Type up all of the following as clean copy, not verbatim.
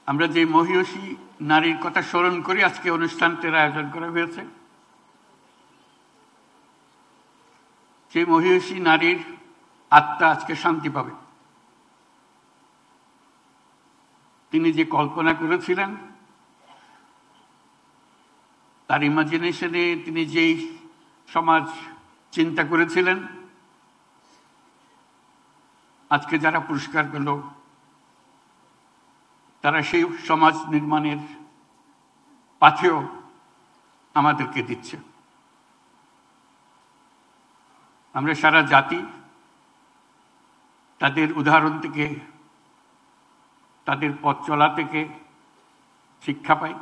আমরা যে মহিয়সী নারীর কথা স্মরণ করি আজকে অনুষ্ঠানটির আয়োজন করা হয়েছে, সেই মহিয়সী নারীর আত্মা আজকে শান্তি পাবে। তিনি যে কল্পনা করেছিলেন, তার ইমাজিনেশনে তিনি যেই সমাজ চিন্তা করেছিলেন, আজকে যারা পুরস্কার পেল তারা সেই সমাজ নির্মাণের পাথেও আমাদেরকে দিচ্ছে। আমরা সারা জাতি তাদের উদাহরণ থেকে, তাদের পথ চলা থেকে শিক্ষা পাই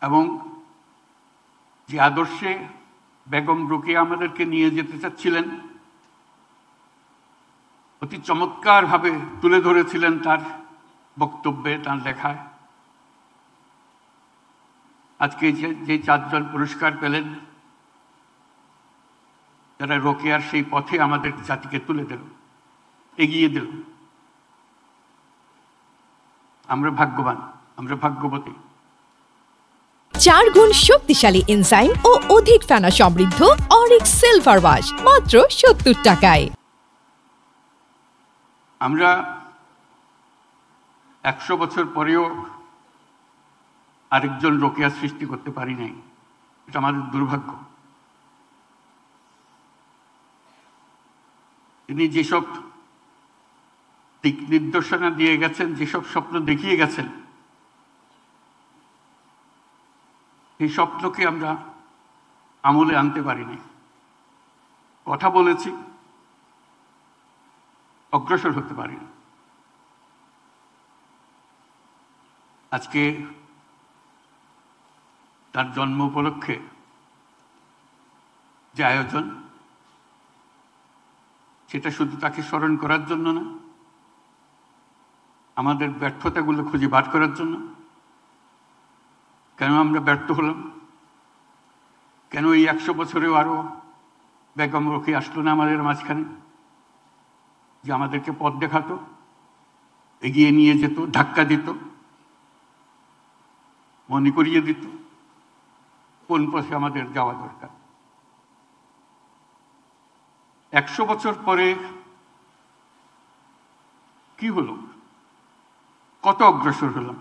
এবং যে আদর্শে বেগম রোকেয়া আমাদেরকে নিয়ে যেতে চাচ্ছিলেন, অতি চমৎকারভাবে তুলে ধরেছিলেন তার বক্তব্যে, তার লেখায়। আজকে যে চারজন পুরস্কার পেলেন, যারা রোকেয়ার সেই পথে আমাদের জাতিকে তুলে দিল, এগিয়ে দিল, আমরা ভাগ্যবান, আমরা ভাগ্যবতী। 4 গুণ শক্তিশালী এনজাইম ও অধিক ফেনা সমৃদ্ধ অরিক্স সিলভার ওয়াশ মাত্র 70 টাকায়। আমরা 100 বছর পরেও আরেকজন রোকেয়া সৃষ্টি করতে পারি নাই, এটা আমাদের দুর্ভাগ্য। তিনি যেসব দিক নির্দেশনা দিয়ে গেছেন, যেসব স্বপ্ন দেখিয়ে গেছেন, সেই স্বপ্নকে আমরা আমলে আনতে পারিনি। কথা বলেছি, অগ্রসর হতে পারিনি। আজকে তার জন্ম উপলক্ষে যে আয়োজন, সেটা শুধু তাকে স্মরণ করার জন্য না, আমাদের ব্যর্থতাগুলো খুঁজে বার করার জন্য। কেন আমরা ব্যর্থ হলাম? কেন এই 100 বছরেও আরো বেগম রোকেয়া আসলো না আমাদের মাঝখানে, যে আমাদেরকে পথ দেখাতো, এগিয়ে নিয়ে যেত, ধাক্কা দিত, মনে করিয়ে দিত কোন পথে আমাদের যাওয়া দরকার। 100 বছর পরে কি হলো? কত অগ্রসর হলাম?